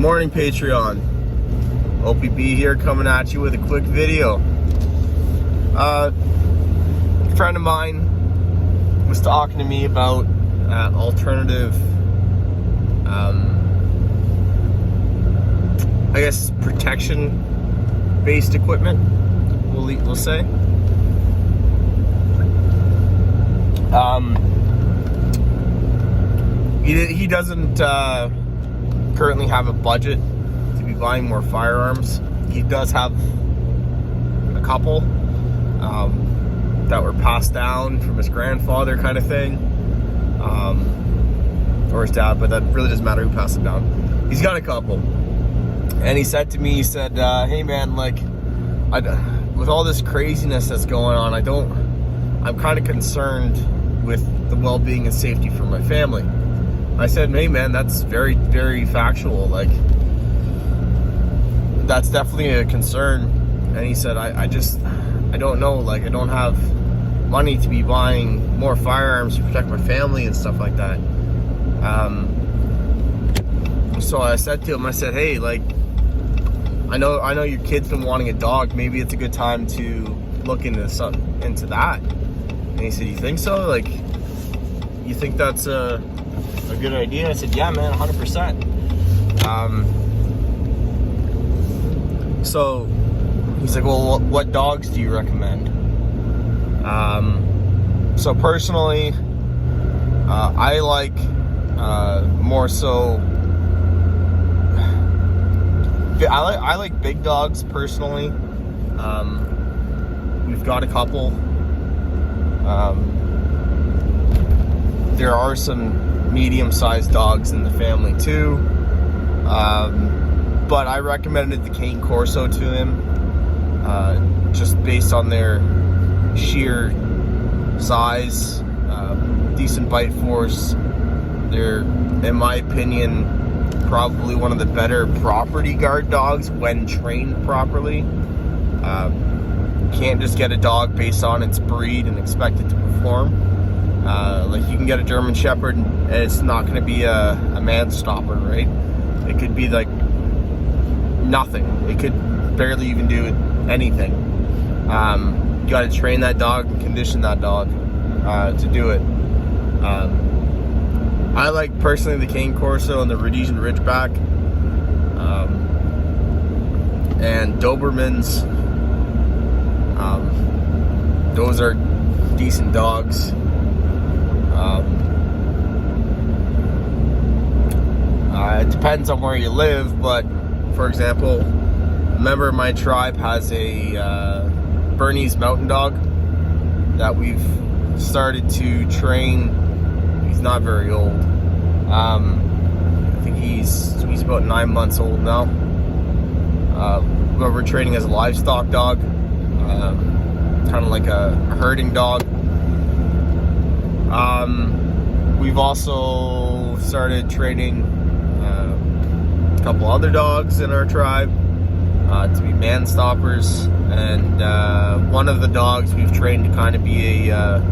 morning, Patreon. OPB here, coming at you with a quick video. A friend of mine was talking to me about alternative, I guess, protection-based equipment, we'll say. He doesn't currently have a budget to be buying more firearms. He does have a couple that were passed down from his grandfather, kind of thing, or his dad, but that really doesn't matter who passed it down. He's got a couple, and he said to me, hey man, like, with all this craziness that's going on, I'm kind of concerned with the well-being and safety for my family. I said, hey man, that's very, very factual. Like, that's definitely a concern. And he said, I don't know, like, I don't have money to be buying more firearms to protect my family and stuff like that. So I said to him, I said, hey, like, I know your kid's been wanting a dog. Maybe it's a good time to look into that. And he said, you think so? Like, you think that's a good idea? I said, yeah, man, 100%. So he's like, well, what dogs do you recommend? So personally, I like more so. I like big dogs personally. We've got a couple. There are some medium-sized dogs in the family too, but I recommended the Cane Corso to him, just based on their sheer size, decent bite force. They're, in my opinion, probably one of the better property guard dogs when trained properly. Can't just get a dog based on its breed and expect it to perform. Like, you can get a German Shepherd and it's not going to be a man stopper, right? It could be like nothing. It could barely even do anything. You got to train that dog and condition that dog to do it. I like personally the Cane Corso and the Rhodesian Ridgeback, and Dobermans. Those are decent dogs. It depends on where you live, but for example, a member of my tribe has a Bernese Mountain Dog that we've started to train. He's not very old. I think he's about 9 months old now. We're training as a livestock dog, kind of like a herding dog. We've also started training a couple other dogs in our tribe to be man stoppers, and one of the dogs we've trained to kind of be an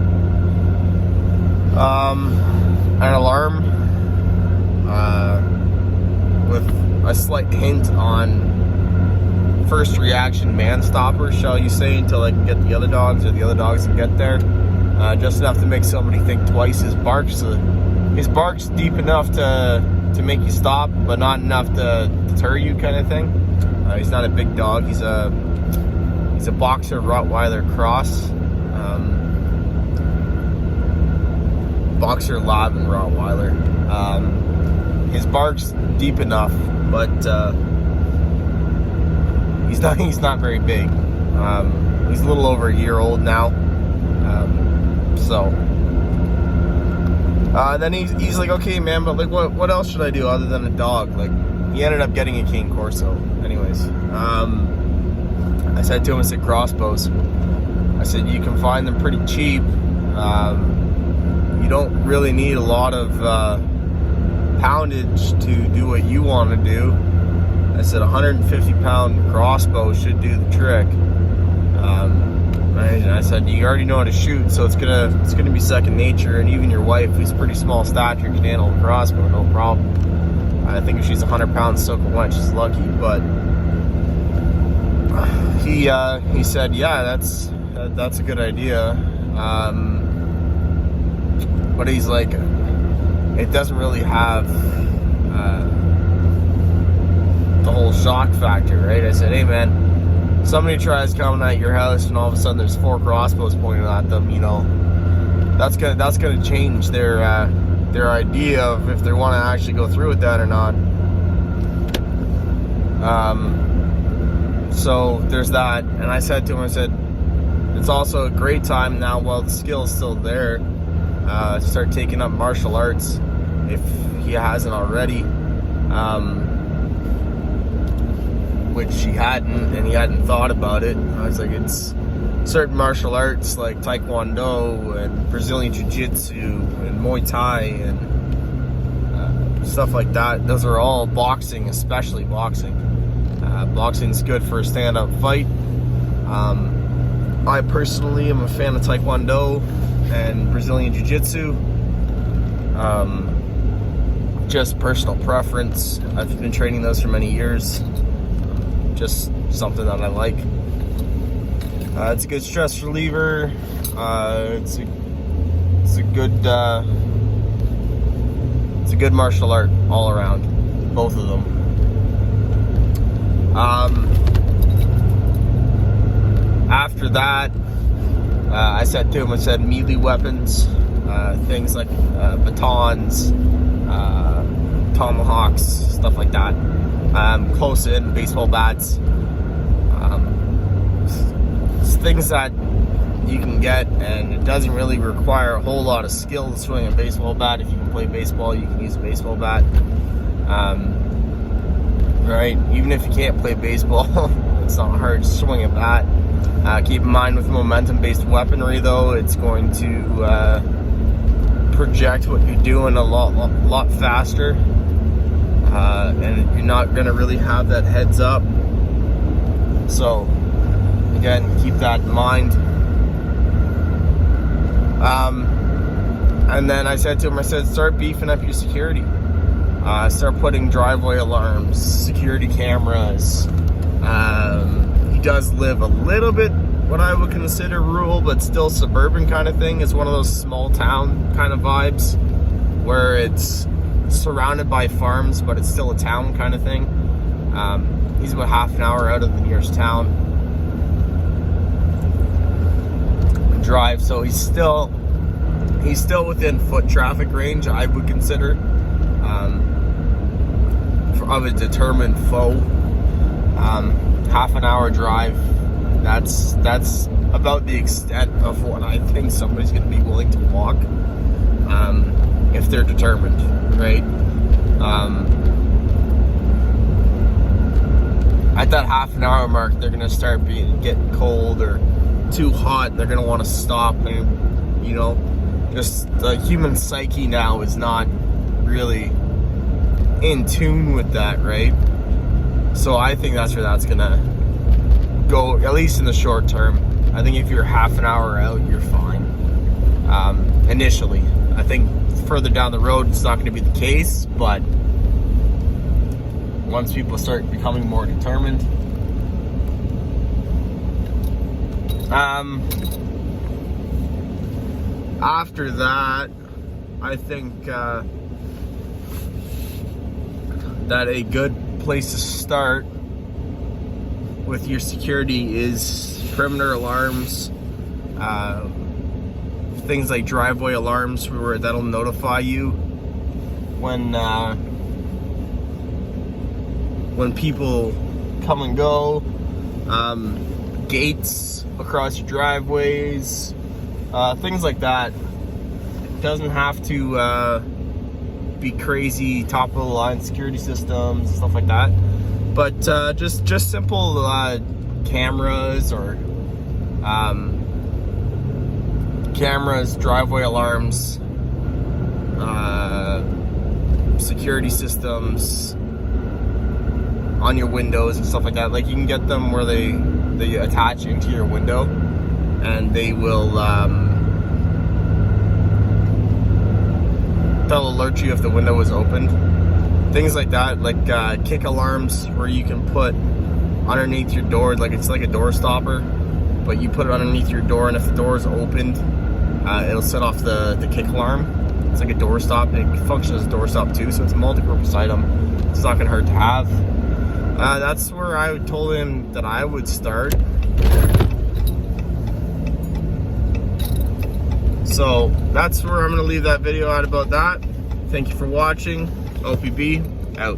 alarm, with a slight hint on first reaction man stopper, shall you say, until I can get the other dogs, or the other dogs can get there. Just enough to make somebody think twice. His bark's deep enough to make you stop, but not enough to deter you, kind of thing. He's not a big dog. He's a boxer Rottweiler cross. Boxer Lab and Rottweiler. His bark's deep enough, but he's not very big. He's a little over a year old now. Then he's like, okay, man, but like, what else should I do other than a dog? Like, he ended up getting a Cane Corso. Anyways, I said to him, I said, crossbows. I said, you can find them pretty cheap. You don't really need a lot of poundage to do what you want to do. I said, 150-pound crossbow should do the trick. And I said, you already know how to shoot, so it's gonna be second nature, and even your wife, who's pretty small stature, can handle a crossbow, no problem. I think if she's 100 pounds soaking wet, she's lucky. But he said, yeah, that's a good idea. But he's like, it doesn't really have the whole shock factor, right? I said, hey man, somebody tries coming at your house and all of a sudden there's 4 crossbows pointed at them, you know, that's gonna change their idea of if they want to actually go through with that or not. So there's that. And I said to him, I said, it's also a great time now while the skill's still there, to start taking up martial arts if he hasn't already, which he hadn't, and he hadn't thought about it. I was like, it's certain martial arts like Taekwondo and Brazilian Jiu-Jitsu and Muay Thai and stuff like that. Those are all boxing, especially boxing. Boxing's good for a stand-up fight. I personally am a fan of Taekwondo and Brazilian Jiu-Jitsu. Just personal preference. I've been training those for many years. Just something that I like. It's a good stress reliever. It's a good martial art all around, both of them. After that, I said to him, I said melee weapons, things like batons, tomahawks, stuff like that. Close in, baseball bats. Things that you can get, and it doesn't really require a whole lot of skill to swing a baseball bat. If you can play baseball, you can use a baseball bat. Right? Even if you can't play baseball, it's not hard to swing a bat. Keep in mind with momentum-based weaponry, though, it's going to project what you're doing a lot faster, and you're not going to really have that heads up. So again, keep that in mind. And then I said to him, I said, start beefing up your security. Start putting driveway alarms, security cameras. He does live a little bit what I would consider rural, but still suburban kind of thing. It's one of those small town kind of vibes where it's surrounded by farms, but it's still a town kind of thing. He's about half an hour out of the nearest town. Drive, so he's still within foot traffic range, I would consider, of a determined foe. Half an hour drive, that's about the extent of what I think somebody's going to be willing to walk, if they're determined, right? At that half an hour mark, they're going to start getting cold or too hot, and they're going to want to stop. And you know, just the human psyche now is not really in tune with that, right? So I think that's where that's going to go, at least in the short term. I think if you're half an hour out, you're fine, initially. I think further down the road it's not going to be the case, but once people start becoming more determined, after that, I think that a good place to start with your security is perimeter alarms, things like driveway alarms, where that'll notify you when people come and go, gates across your driveways, things like that. It doesn't have to be crazy top of the line security systems, stuff like that, but just simple cameras or driveway alarms, security systems on your windows and stuff like that. Like, you can get them where they attach into your window, and they will they'll alert you if the window is opened. things like that, like kick alarms where you can put underneath your door, like it's like a door stopper, but you put it underneath your door, and if the door is opened, it'll set off the kick alarm. It's like a door stop. It functions as a door stop too, so it's a multi-purpose item. It's not gonna hurt to have. That's where I told him that I would start. So that's where I'm gonna leave that video at about that. Thank you for watching. OPB out.